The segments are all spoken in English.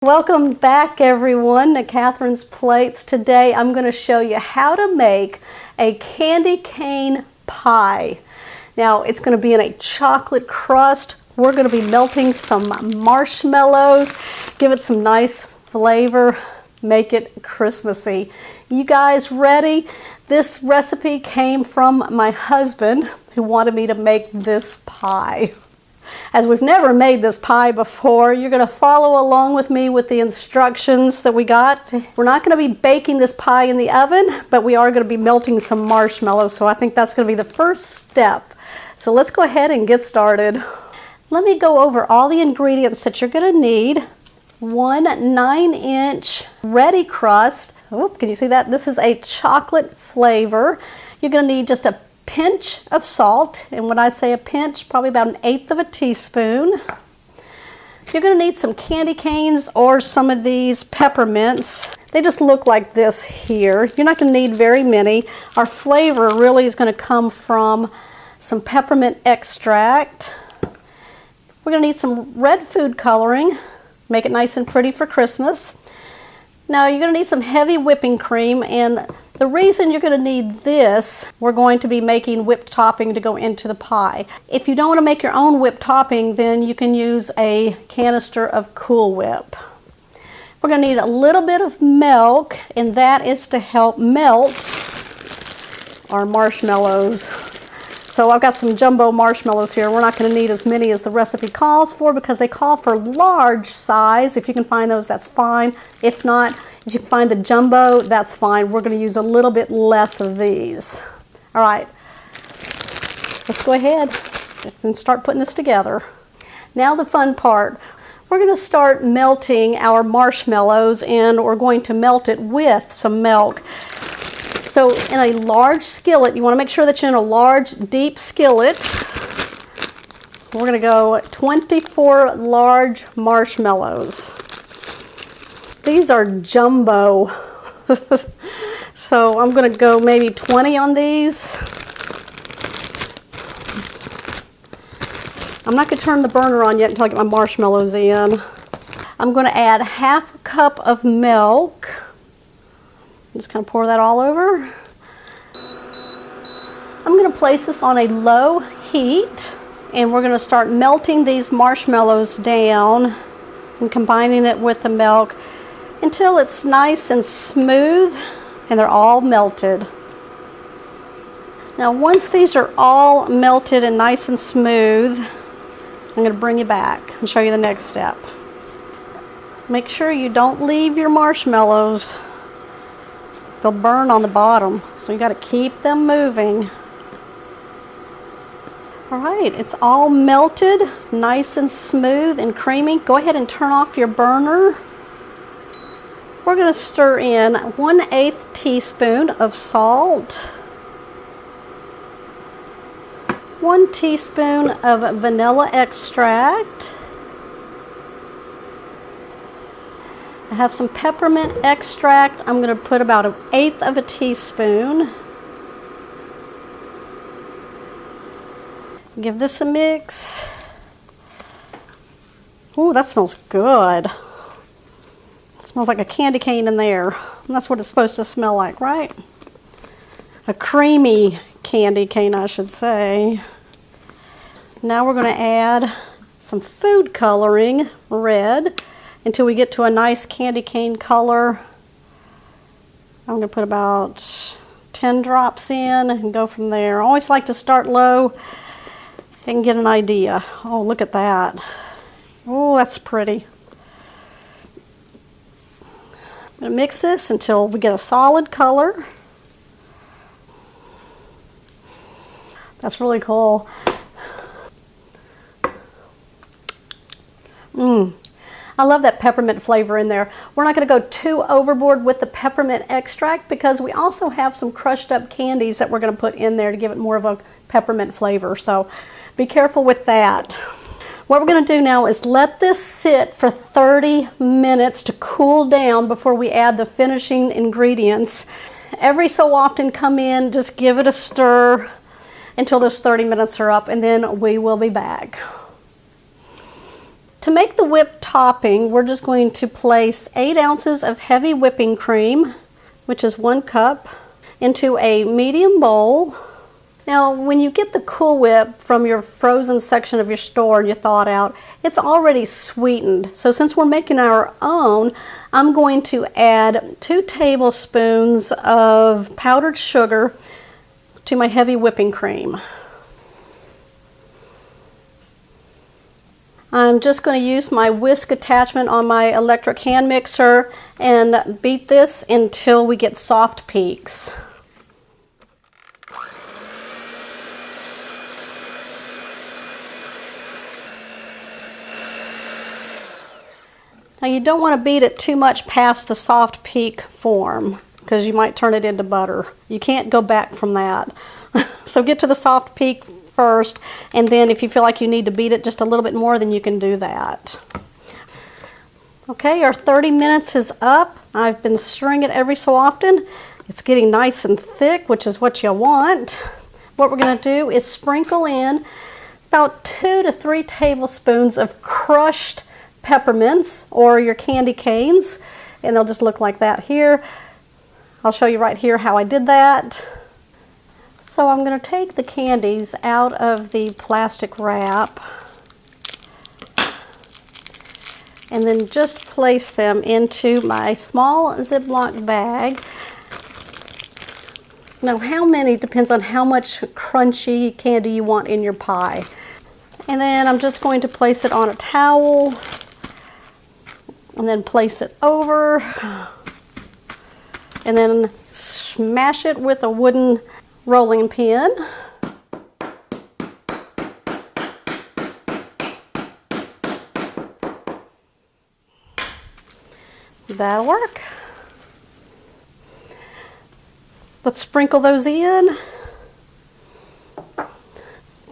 Welcome back everyone to Catherine's Plates. Today I'm going to show you how to make a candy cane pie. Now it's going to be in a chocolate crust. We're going to be melting some marshmallows, give it some nice flavor, make it Christmassy. You guys ready? This recipe came from my husband who wanted me to make this pie. As we've never made this pie before, you're going to follow along with me with the instructions that we got. We're not going to be baking this pie in the oven, but we are going to be melting some marshmallows, so I think that's going to be the first step. So let's go ahead and get started. Let me go over all the ingredients that you're going to need. 1 9-inch ready crust. Oh, can you see that? This is a chocolate flavor. You're going to need just a pinch of salt, and when I say a pinch, probably about 1/8 teaspoon. You're going to need some candy canes or some of these peppermints. They just look like this here. You're not going to need very many. Our flavor really is going to come from some peppermint extract. We're going to need some red food coloring, make it nice and pretty for Christmas. Now you're going to need some heavy whipping cream, and the reason you're going to need this, we're going to be making whipped topping to go into the pie. If you don't want to make your own whipped topping, then you can use a canister of Cool Whip. We're going to need a little bit of milk, and that is to help melt our marshmallows. So I've got some jumbo marshmallows here. We're not going to need as many as the recipe calls for because they call for large size. If you can find those, that's fine. If not, if you can find the jumbo, that's fine. We're going to use a little bit less of these. All right, let's go ahead and start putting this together. Now the fun part. We're going to start melting our marshmallows, and we're going to melt it with some milk. So in a large skillet, you want to make sure that you're in a large, deep skillet. We're going to go 24 large marshmallows. These are jumbo. So I'm going to go maybe 20 on these. I'm not going to turn the burner on yet until I get my marshmallows in. I'm going to add 1/2 cup of milk. Just kind of pour that all over. I'm going to place this on a low heat, and we're going to start melting these marshmallows down and combining it with the milk until it's nice and smooth and they're all melted. Now once these are all melted and nice and smooth, I'm going to bring you back and show you the next step. Make sure you don't leave your marshmallows. They'll burn on the bottom, so you got to keep them moving. All right, it's all melted, nice and smooth and creamy. Go ahead and turn off your burner. We're going to stir in 1/8 teaspoon of salt, 1 teaspoon of vanilla extract. I have some peppermint extract. I'm going to put about 1/8 teaspoon. Give this a mix. Oh, that smells good. It smells like a candy cane in there. And that's what it's supposed to smell like, right? A creamy candy cane, I should say. Now we're going to add some food coloring, red, until we get to a nice candy cane color. I'm going to put about 10 drops in and go from there. I always like to start low and get an idea. Oh, look at that. Oh, that's pretty. I'm going to mix this until we get a solid color. That's really cool. I love that peppermint flavor in there. We're not going to go too overboard with the peppermint extract because we also have some crushed up candies that we're going to put in there to give it more of a peppermint flavor. So be careful with that. What we're going to do now is let this sit for 30 minutes to cool down before we add the finishing ingredients. Every so often come in, just give it a stir until those 30 minutes are up, and then we will be back. To make the whipped topping, we're just going to place 8 ounces of heavy whipping cream, which is 1 cup, into a medium bowl. Now, when you get the Cool Whip from your frozen section of your store and you thaw it out, it's already sweetened. So since we're making our own, I'm going to add 2 tablespoons of powdered sugar to my heavy whipping cream. I'm just going to use my whisk attachment on my electric hand mixer and beat this until we get soft peaks. Now you don't want to beat it too much past the soft peak form because you might turn it into butter. You can't go back from that. So get to the soft peak first, and then if you feel like you need to beat it just a little bit more, then you can do that. Okay, our 30 minutes is up. I've been stirring it every so often. It's getting nice and thick, which is what you want. What we're going to do is sprinkle in about 2 to 3 tablespoons of crushed peppermints or your candy canes, and they'll just look like that here. I'll show you right here how I did that. So I'm going to take the candies out of the plastic wrap and then just place them into my small Ziploc bag. Now how many depends on how much crunchy candy you want in your pie. And then I'm just going to place it on a towel and then place it over and then smash it with a wooden rolling pin. That'll work. Let's sprinkle those in.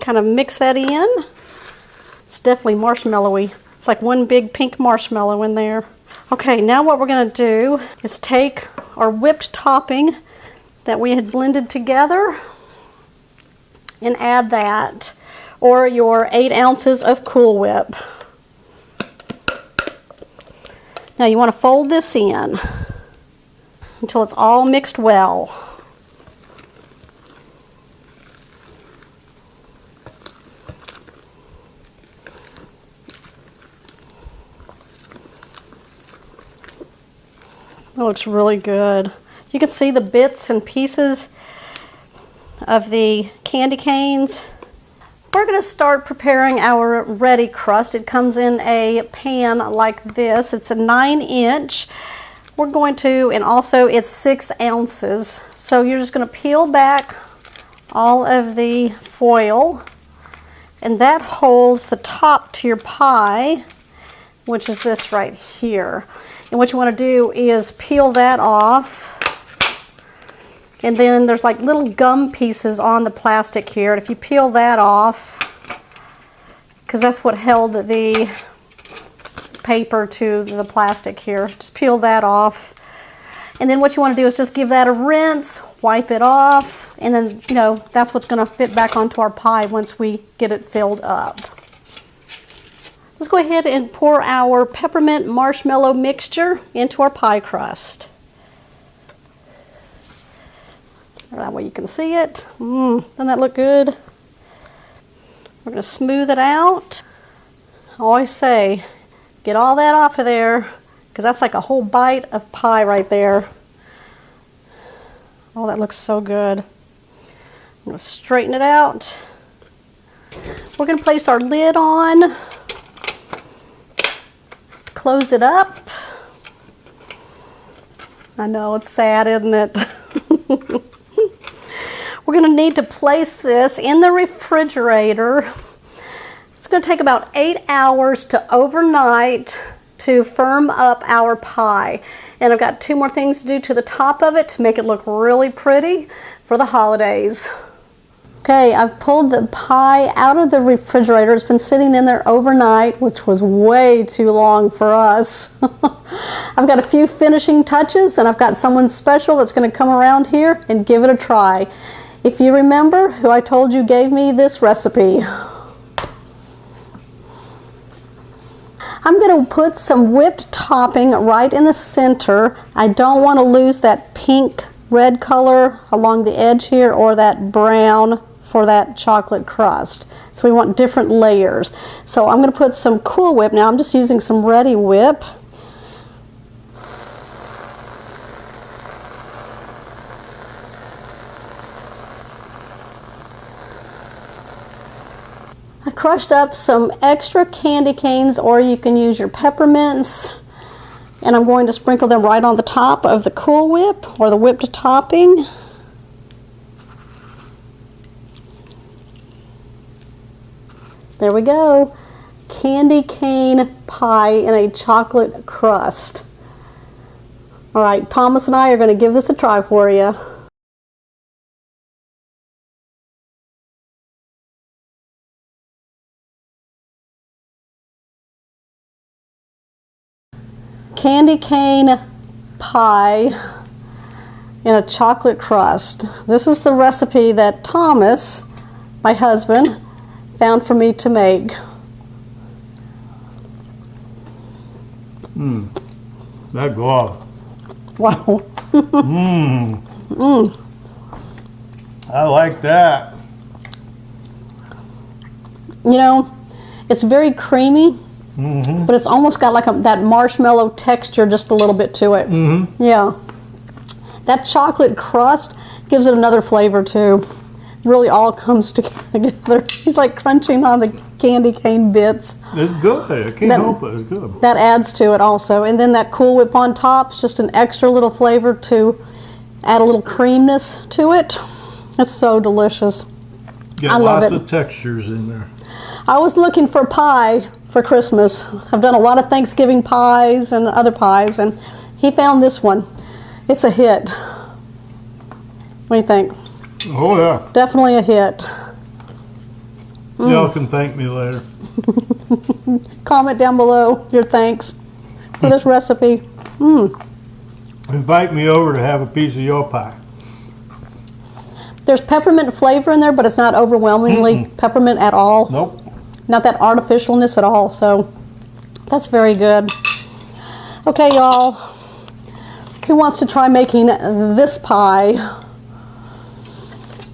Kind of mix that in. It's definitely marshmallowy. It's like one big pink marshmallow in there. Okay, now what we're going to do is take our whipped topping that we had blended together and add that, or your 8 ounces of Cool Whip. Now you want to fold this in until it's all mixed well. It looks really good. You can see the bits and pieces of the candy canes. We're going to start preparing our ready crust. It comes in a pan like this. It's a 9-inch. We're going to, and also it's 6 ounces. So you're just going to peel back all of the foil, and that holds the top to your pie, which is this right here. And what you want to do is peel that off. And then there's like little gum pieces on the plastic here. And if you peel that off, because that's what held the paper to the plastic here, just peel that off. And then what you want to do is just give that a rinse, wipe it off, and then, you know, that's what's going to fit back onto our pie once we get it filled up. Let's go ahead and pour our peppermint marshmallow mixture into our pie crust. That way you can see it. Doesn't that look good? We're going to smooth it out. I always say, get all that off of there, because that's like a whole bite of pie right there. Oh, that looks so good. I'm going to straighten it out. We're going to place our lid on. Close it up. I know, it's sad, isn't it? We're going to need to place this in the refrigerator. It's going to take about 8 hours to overnight to firm up our pie. And I've got 2 more things to do to the top of it to make it look really pretty for the holidays. Okay, I've pulled the pie out of the refrigerator. It's been sitting in there overnight, which was way too long for us. I've got a few finishing touches, and I've got someone special that's going to come around here and give it a try. If you remember who I told you gave me this recipe. I'm going to put some whipped topping right in the center. I don't want to lose that pink red color along the edge here or that brown for that chocolate crust. So we want different layers. So I'm going to put some Cool Whip. Now I'm just using some Ready Whip. I crushed up some extra candy canes, or you can use your peppermints, and I'm going to sprinkle them right on the top of the Cool Whip or the whipped topping. There we go. Candy cane pie in a chocolate crust. All right, Thomas and I are going to give this a try for you. Candy cane pie in a chocolate crust. This is the recipe that Thomas, my husband, found for me to make. That gloss. Wow. I like that. You know, it's very creamy, but it's almost got like that marshmallow texture just a little bit to it. Yeah. That chocolate crust gives it another flavor too. Really all comes together. He's like crunching on the candy cane bits. It's good. I can't help it. It's good. That adds to it also. And then that Cool Whip on top is just an extra little flavor to add a little creaminess to it. It's so delicious. Got I love lots it. of textures in there. I was looking for pie for Christmas. I've done a lot of Thanksgiving pies and other pies, and he found this one. It's a hit. What do you think? Oh yeah. Definitely a hit. Y'all can thank me later. Comment down below your thanks for this recipe. Invite me over to have a piece of your pie. There's peppermint flavor in there, but it's not overwhelmingly peppermint at all. Nope. Not that artificialness at all, so that's very good. Okay, y'all. Who wants to try making this pie?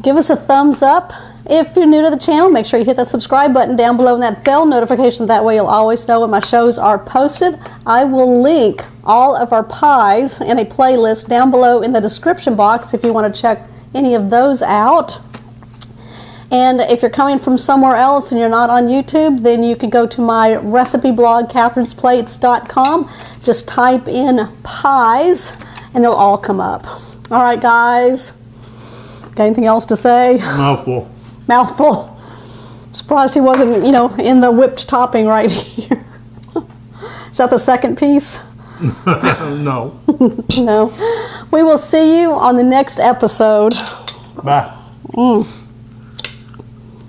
Give us a thumbs up. If you're new to the channel, make sure you hit that subscribe button down below and that bell notification. That way you'll always know when my shows are posted. I will link all of our pies in a playlist down below in the description box if you want to check any of those out. And if you're coming from somewhere else and you're not on YouTube, then you can go to my recipe blog, katherinesplates.com. Just type in pies and they'll all come up. All right, guys. Got anything else to say? Mouthful. Mouthful. Surprised he wasn't, in the whipped topping right here. Is that the second piece? No. No. We will see you on the next episode. Bye.